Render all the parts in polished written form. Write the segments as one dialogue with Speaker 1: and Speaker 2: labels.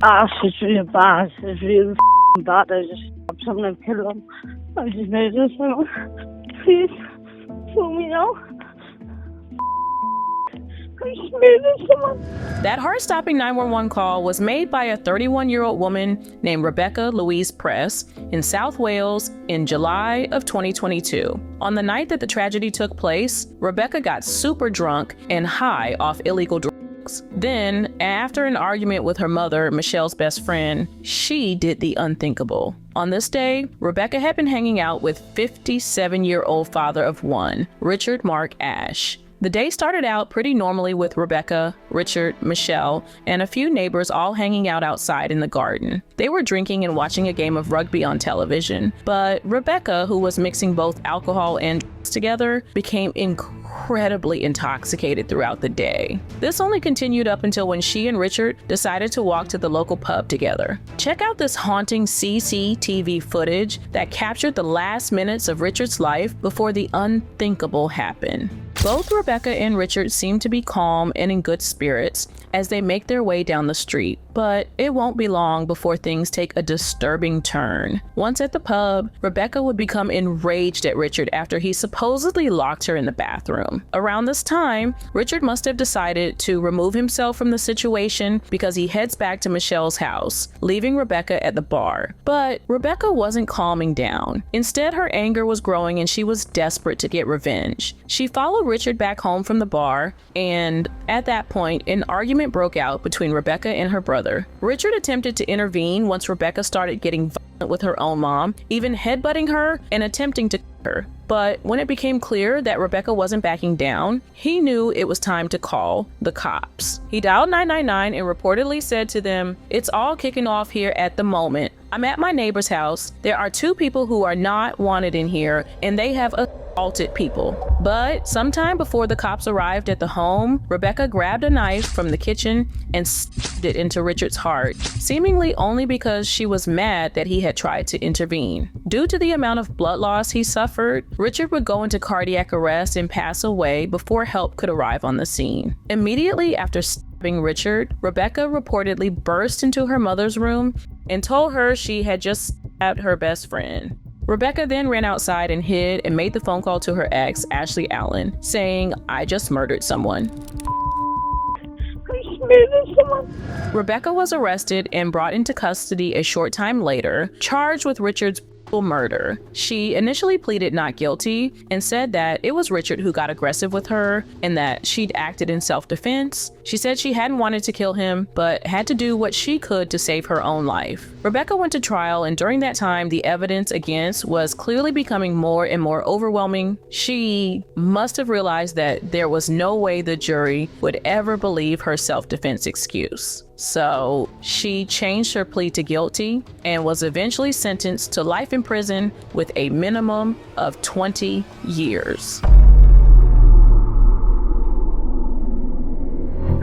Speaker 1: Ash is really bad. It's really bad. I just stopped him and killed him. I just made this one. Please, kill me now. I just made this one.
Speaker 2: That heart-stopping 911 call was made by a 31-year-old woman named Rebecca Louise Press in South Wales in July of 2022. On the night that the tragedy took place, Rebecca got super drunk and high off illegal drugs. Then, after an argument with her mother, Michelle's best friend, she did the unthinkable. On this day, Rebecca had been hanging out with 57-year-old father of one, Richard Marc Ash. The day started out pretty normally with Rebecca, Richard, Michelle, and a few neighbors all hanging out outside in the garden. They were drinking and watching a game of rugby on television, but Rebecca, who was mixing both alcohol and drugs together, became incredibly intoxicated throughout the day. This only continued up until when she and Richard decided to walk to the local pub together. Check out this haunting CCTV footage that captured the last minutes of Richard's life before the unthinkable happened. Both Rebecca and Richard seem to be calm and in good spirits as they make their way down the street, but it won't be long before things take a disturbing turn. Once at the pub, Rebecca would become enraged at Richard after he supposedly locked her in the bathroom. Around this time, Richard must have decided to remove himself from the situation because he heads back to Michelle's house, leaving Rebecca at the bar. But Rebecca wasn't calming down. Instead, her anger was growing and she was desperate to get revenge. She followed Richard back home from the bar, and at that point, an argument broke out between Rebecca and her brother. Richard attempted to intervene once Rebecca started getting violent with her own mom, even headbutting her and attempting to kill her. But when it became clear that Rebecca wasn't backing down, he knew it was time to call the cops. He dialed 999 and reportedly said to them, "It's all kicking off here at the moment. I'm at my neighbor's house. There are two people who are not wanted in here, and they have assaulted people." But sometime before the cops arrived at the home, Rebecca grabbed a knife from the kitchen and stabbed it into Richard's heart, seemingly only because she was mad that he had tried to intervene. Due to the amount of blood loss he suffered, Richard would go into cardiac arrest and pass away before help could arrive on the scene. Immediately after stabbing Richard, Rebecca reportedly burst into her mother's room and told her she had just stabbed her best friend. Rebecca then ran outside and hid and made the phone call to her ex, Ashley Allen, saying, "I just murdered someone." Rebecca was arrested and brought into custody a short time later, charged with Richard's murder. She initially pleaded not guilty and said that it was Richard who got aggressive with her and that she'd acted in self-defense. She said she hadn't wanted to kill him, but had to do what she could to save her own life. Rebecca went to trial, and during that time, the evidence against was clearly becoming more and more overwhelming. She must have realized that there was no way the jury would ever believe her self-defense excuse. So she changed her plea to guilty and was eventually sentenced to life in prison with a minimum of 20 years.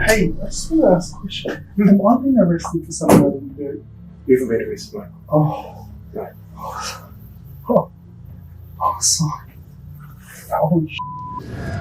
Speaker 3: Hey, I just want to ask a question. Why have you been arrested for something I didn't do?
Speaker 4: You haven't been arrested, mate.
Speaker 3: Oh.
Speaker 4: No.
Speaker 3: Sorry. Holy shit.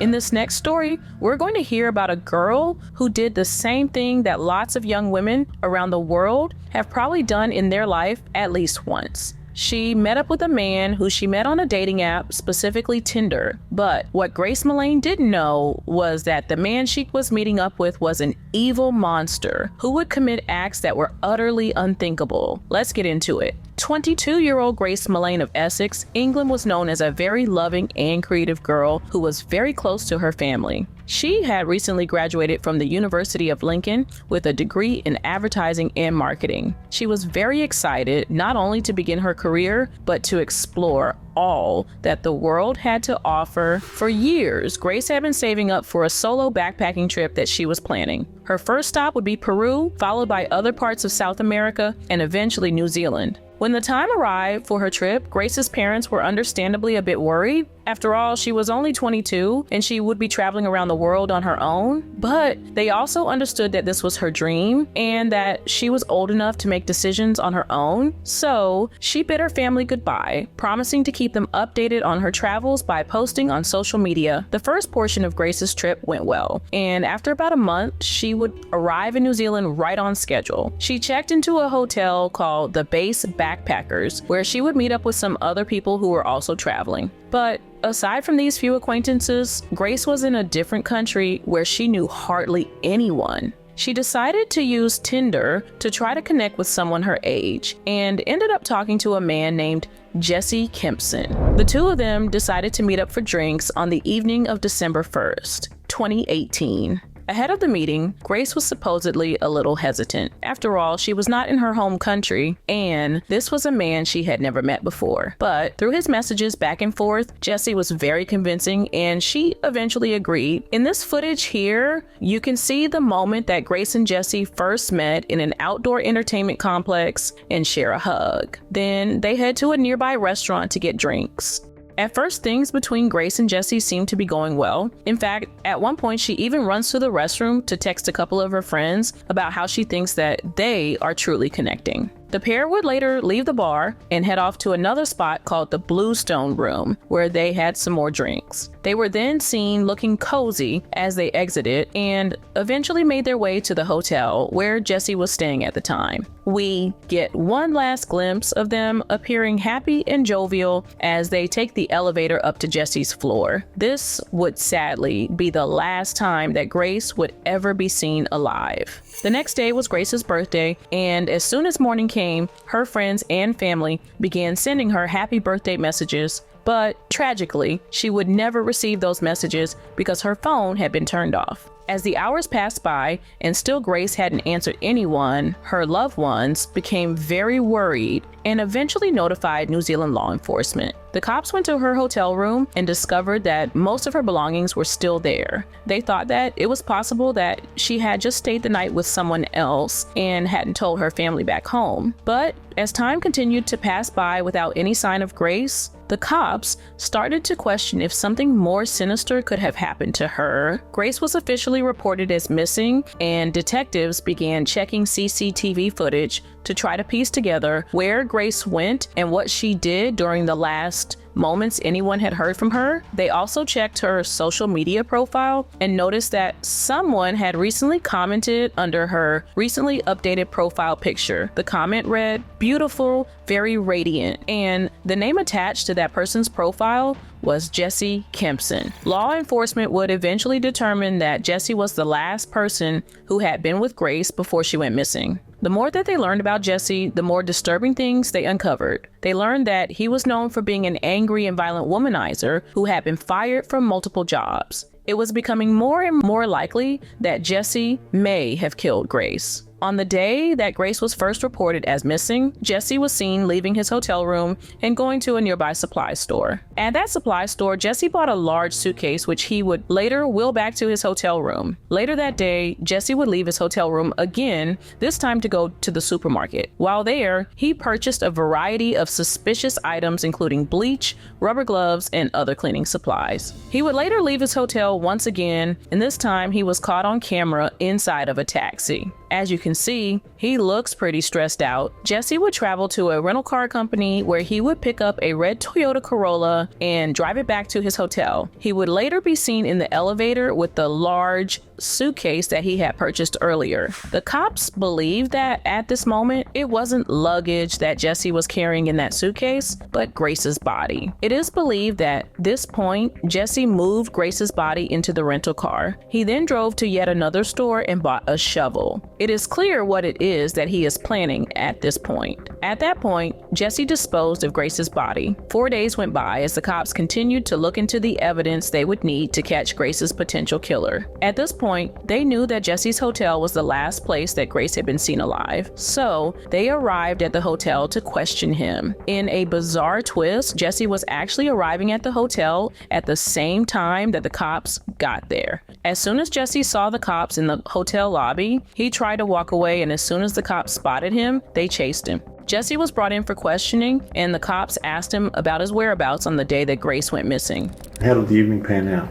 Speaker 2: In this next story, we're going to hear about a girl who did the same thing that lots of young women around the world have probably done in their life at least once. She met up with a man who she met on a dating app, specifically Tinder. But what Grace Mullane didn't know was that the man she was meeting up with was an evil monster who would commit acts that were utterly unthinkable. Let's get into it. 22-year-old Grace Mullane of Essex, England, was known as a very loving and creative girl who was very close to her family. She had recently graduated from the University of Lincoln with a degree in advertising and marketing. She was very excited not only to begin her career, but to explore all that the world had to offer. For years, Grace had been saving up for a solo backpacking trip that she was planning. Her first stop would be Peru, followed by other parts of South America, and eventually New Zealand. When the time arrived for her trip, Grace's parents were understandably a bit worried. After all, she was only 22 and she would be traveling around the world on her own. But they also understood that this was her dream and that she was old enough to make decisions on her own. So she bid her family goodbye, promising to keep keep them updated on her travels by posting on social media. The first portion of Grace's trip went well, and after about a month, she would arrive in New Zealand right on schedule. She checked into a hotel called the Base Backpackers, where she would meet up with some other people who were also traveling. But aside from these few acquaintances, Grace was in a different country where she knew hardly anyone. She decided to use Tinder to try to connect with someone her age and ended up talking to a man named Jesse Kempson. The two of them decided to meet up for drinks on the evening of December 1st, 2018. Ahead of the meeting, Grace was supposedly a little hesitant. After all, she was not in her home country, and this was a man she had never met before. But through his messages back and forth, Jesse was very convincing, and she eventually agreed. In this footage here, you can see the moment that Grace and Jesse first met in an outdoor entertainment complex and share a hug. Then they head to a nearby restaurant to get drinks. At first, things between Grace and Jesse seemed to be going well. In fact, at one point, she even runs to the restroom to text a couple of her friends about how she thinks that they are truly connecting. The pair would later leave the bar and head off to another spot called the Bluestone Room, where they had some more drinks. They were then seen looking cozy as they exited and eventually made their way to the hotel where Jesse was staying at the time. We get one last glimpse of them appearing happy and jovial as they take the elevator up to Jesse's floor. This would sadly be the last time that Grace would ever be seen alive. The next day was Grace's birthday, and as soon as morning came, her friends and family began sending her happy birthday messages. But tragically, she would never receive those messages because her phone had been turned off. As the hours passed by and still Grace hadn't answered anyone, her loved ones became very worried and eventually notified New Zealand law enforcement. The cops went to her hotel room and discovered that most of her belongings were still there. They thought that it was possible that she had just stayed the night with someone else and hadn't told her family back home. But as time continued to pass by without any sign of Grace, the cops started to question if something more sinister could have happened to her. Grace was officially reported as missing, and detectives began checking CCTV footage to try to piece together where Grace went and what she did during the last moments anyone had heard from her. They also checked her social media profile and noticed that someone had recently commented under her recently updated profile picture. The comment read, "Beautiful, very radiant," and the name attached to that person's profile was Jesse Kempson. Law enforcement would eventually determine that Jesse was the last person who had been with Grace before she went missing. The more that they learned about Jesse, the more disturbing things they uncovered. They learned that he was known for being an angry and violent womanizer who had been fired from multiple jobs. It was becoming more and more likely that Jesse may have killed Grace. On the day that Grace was first reported as missing, Jesse was seen leaving his hotel room and going to a nearby supply store. At that supply store, Jesse bought a large suitcase which he would later wheel back to his hotel room. Later that day, Jesse would leave his hotel room again, this time to go to the supermarket. While there, he purchased a variety of suspicious items including bleach, rubber gloves, and other cleaning supplies. He would later leave his hotel once again, and this time he was caught on camera inside of a taxi. As you can see, he looks pretty stressed out. Jesse would travel to a rental car company where he would pick up a red Toyota Corolla and drive it back to his hotel. He would later be seen in the elevator with the large suitcase that he had purchased earlier. The cops believe that at this moment, it wasn't luggage that Jesse was carrying in that suitcase, but Grace's body. It is believed that at this point, Jesse moved Grace's body into the rental car. He then drove to yet another store and bought a shovel. It is clear what it is that he is planning at this point. At that point, Jesse disposed of Grace's body. 4 days went by as the cops continued to look into the evidence they would need to catch Grace's potential killer. At this point, they knew that Jesse's hotel was the last place that Grace had been seen alive, so they arrived at the hotel to question him. In a bizarre twist, Jesse was actually arriving at the hotel at the same time that the cops got there. As soon as Jesse saw the cops in the hotel lobby, he tried to walk away, and as soon as the cops spotted him, they chased him. Jesse was brought in for questioning, and the cops asked him about his whereabouts on the day that Grace went missing.
Speaker 4: How did the evening pan out?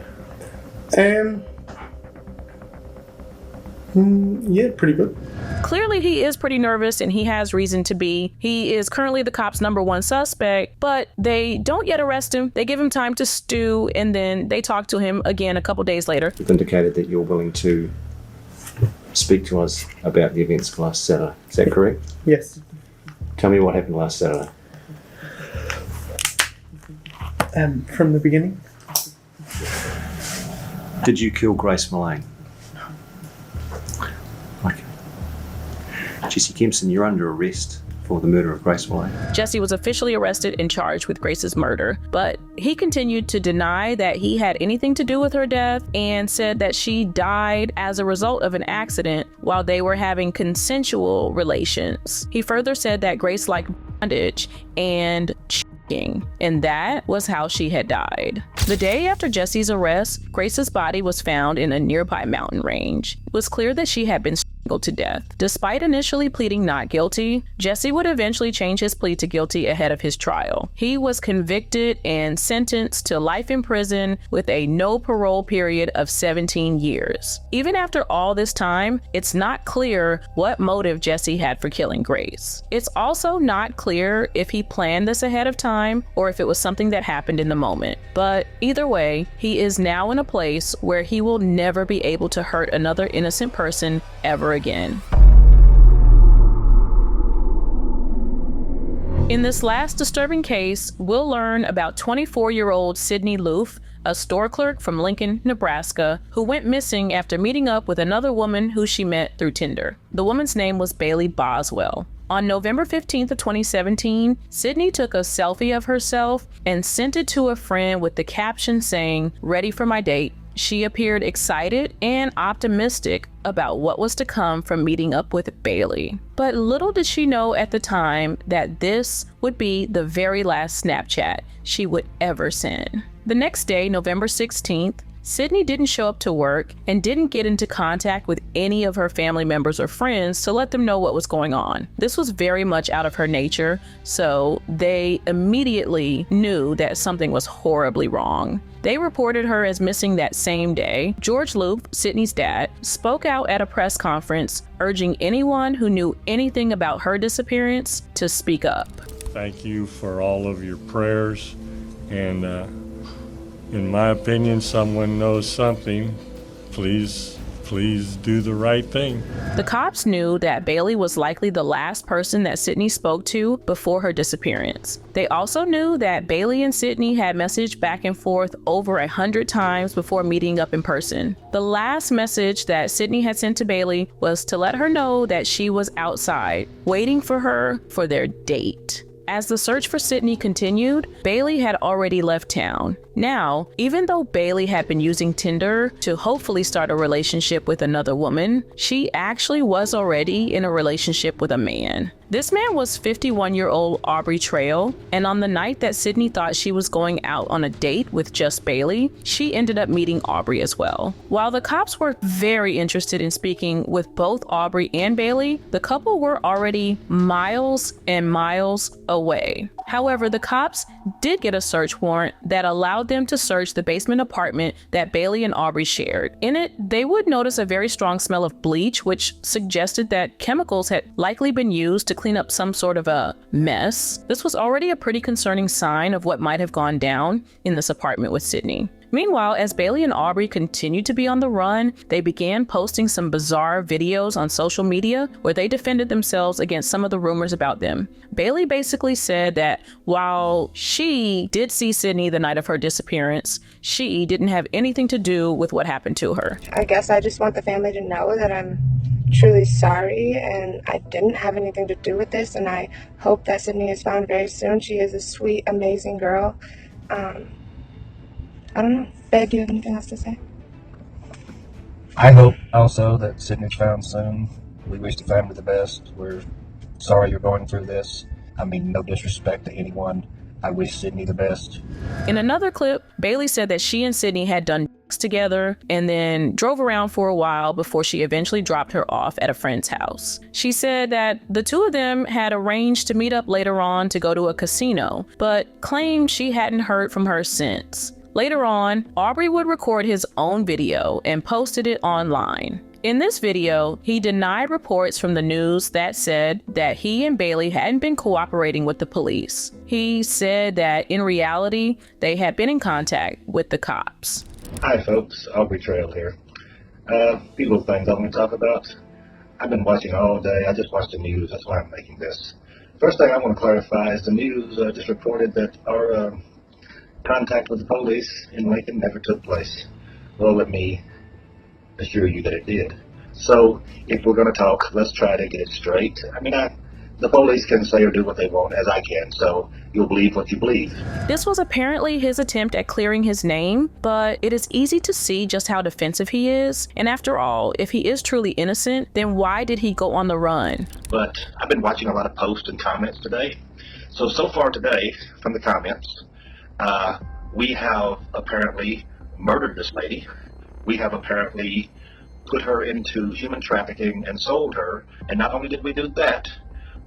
Speaker 3: Yeah, pretty good.
Speaker 2: Clearly, he is pretty nervous and he has reason to be. He is currently the cops' #1 suspect, but they don't yet arrest him. They give him time to stew, and then they talk to him again a couple days later.
Speaker 4: You've indicated that you're willing to speak to us about the events of last Saturday. Is that correct?
Speaker 3: Yes.
Speaker 4: Tell me what happened last Saturday.
Speaker 3: From the beginning.
Speaker 4: Did you kill Grace Mullane? Okay. Jesse Kempson, you're under arrest for the murder of Grace Mullane.
Speaker 2: Jesse was officially arrested and charged with Grace's murder, but he continued to deny that he had anything to do with her death and said that she died as a result of an accident while they were having consensual relations. He further said that Grace liked bondage and and that was how she had died. The day after Jesse's arrest, Grace's body was found in a nearby mountain range. It was clear that she had been strangled to death. Despite initially pleading not guilty, Jesse would eventually change his plea to guilty ahead of his trial. He was convicted and sentenced to life in prison with a no parole period of 17 years. Even after all this time, it's not clear what motive Jesse had for killing Grace. It's also not clear if he planned this ahead of time or if it was something that happened in the moment. But either way, he is now in a place where he will never be able to hurt another innocent person ever again. In this last disturbing case, we'll learn about 24-year-old Sydney Loof, a store clerk from Lincoln, Nebraska, who went missing after meeting up with another woman who she met through Tinder. The woman's name was Bailey Boswell. On November 15th of 2017, Sydney took a selfie of herself and sent it to a friend with the caption saying, "Ready for my date." She appeared excited and optimistic about what was to come from meeting up with Bailey. But little did she know at the time that this would be the very last Snapchat she would ever send. The next day, November 16th, Sydney didn't show up to work and didn't get into contact with any of her family members or friends to let them know what was going on. This was very much out of her nature, so they immediately knew that something was horribly wrong. They reported her as missing that same day. George Loof, Sydney's dad, spoke out at a press conference urging anyone who knew anything about her disappearance to speak up.
Speaker 5: Thank you for all of your prayers, and in my opinion, someone knows something. Please do the right thing.
Speaker 2: The cops knew that Bailey was likely the last person that Sydney spoke to before her disappearance. They also knew that Bailey and Sydney had messaged back and forth over 100 times before meeting up in person. The last message that Sydney had sent to Bailey was to let her know that she was outside, waiting for her for their date. As the search for Sydney continued, Bailey had already left town. Now, even though Bailey had been using Tinder to hopefully start a relationship with another woman, she actually was already in a relationship with a man. This man was 51-year-old Aubrey Trail, and on the night that Sydney thought she was going out on a date with just Bailey, she ended up meeting Aubrey as well. While the cops were very interested in speaking with both Aubrey and Bailey, the couple were already miles and miles away. However, the cops did get a search warrant that allowed them to search the basement apartment that Bailey and Aubrey shared. In it, they would notice a very strong smell of bleach, which suggested that chemicals had likely been used to clean up some sort of a mess. This was already a pretty concerning sign of what might have gone down in this apartment with Sydney. Meanwhile, as Bailey and Aubrey continued to be on the run, they began posting some bizarre videos on social media where they defended themselves against some of the rumors about them. Bailey basically said that while she did see Sydney the night of her disappearance, she didn't have anything to do with what happened to her.
Speaker 6: I guess I just want the family to know that I'm truly sorry and I didn't have anything to do with this, and I hope that Sydney is found very soon. She is a sweet, amazing girl. I don't know. Babe, do you have anything else to say?
Speaker 7: I hope also that Sydney's found soon. We wish the family the best. We're sorry you're going through this. I mean, no disrespect to anyone. I wish Sydney the best.
Speaker 2: In another clip, Bailey said that she and Sydney had done together and then drove around for a while before she eventually dropped her off at a friend's house. She said that the two of them had arranged to meet up later on to go to a casino, but claimed she hadn't heard from her since. Later on, Aubrey would record his own video and posted it online. In this video, he denied reports from the news that said that he and Bailey hadn't been cooperating with the police. He said that in reality, they had been in contact with the cops.
Speaker 7: Hi folks, Aubrey Trail here. Few things I want to talk about. I've been watching all day. I just watched the news, that's why I'm making this. First thing I want to clarify is the news just reported that our contact with the police in Lincoln never took place. Well, let me assure you that it did. So, if we're going to talk, let's try to get it straight. I mean, the police can say or do what they want, as I can, so you'll believe what you believe.
Speaker 2: This was apparently his attempt at clearing his name, but it is easy to see just how defensive he is. And after all, if he is truly innocent, then why did he go on the run?
Speaker 7: But I've been watching a lot of posts and comments today. So far today, from the comments, we have apparently murdered this lady. We have apparently put her into human trafficking and sold her. And not only did we do that,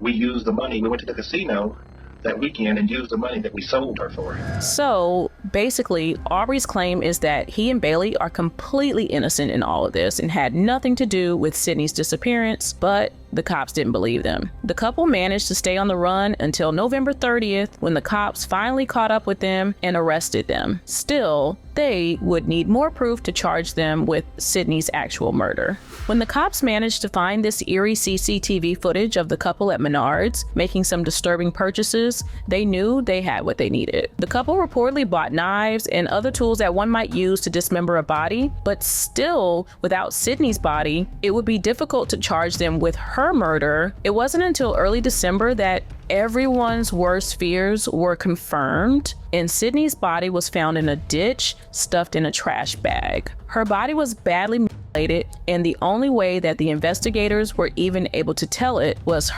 Speaker 7: we used the money. We went to the casino that weekend and used the money that we sold her for.
Speaker 2: So basically, Aubrey's claim is that he and Bailey are completely innocent in all of this and had nothing to do with Sydney's disappearance, but the cops didn't believe them. The couple managed to stay on the run until November 30th, when the cops finally caught up with them and arrested them. Still, they would need more proof to charge them with Sydney's actual murder. When the cops managed to find this eerie CCTV footage of the couple at Menards making some disturbing purchases, they knew they had what they needed. The couple reportedly bought knives and other tools that one might use to dismember a body, but still, without Sydney's body, it would be difficult to charge them with her murder. It wasn't until early December that everyone's worst fears were confirmed, and Sydney's body was found in a ditch, stuffed in a trash bag. Her body was badly mutilated, and the only way that the investigators were even able to tell it was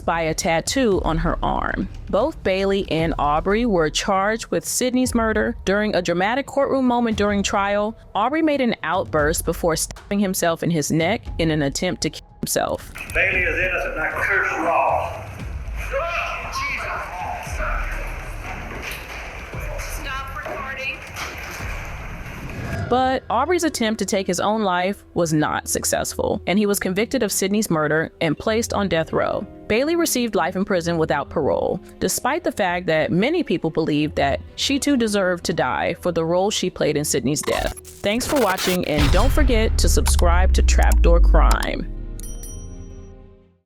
Speaker 2: by a tattoo on her arm. Both Bailey and Aubrey were charged with Sydney's murder. During a dramatic courtroom moment during trial, Aubrey made an outburst before stabbing himself in his neck in an attempt to kill himself.
Speaker 8: Bailey is innocent, and I curse you all.
Speaker 9: Stop recording.
Speaker 2: But Aubrey's attempt to take his own life was not successful, and he was convicted of Sydney's murder and placed on death row. Bailey received life in prison without parole, despite the fact that many people believed that she too deserved to die for the role she played in Sydney's death. Thanks for watching, and don't forget to subscribe to Trapdoor Crime.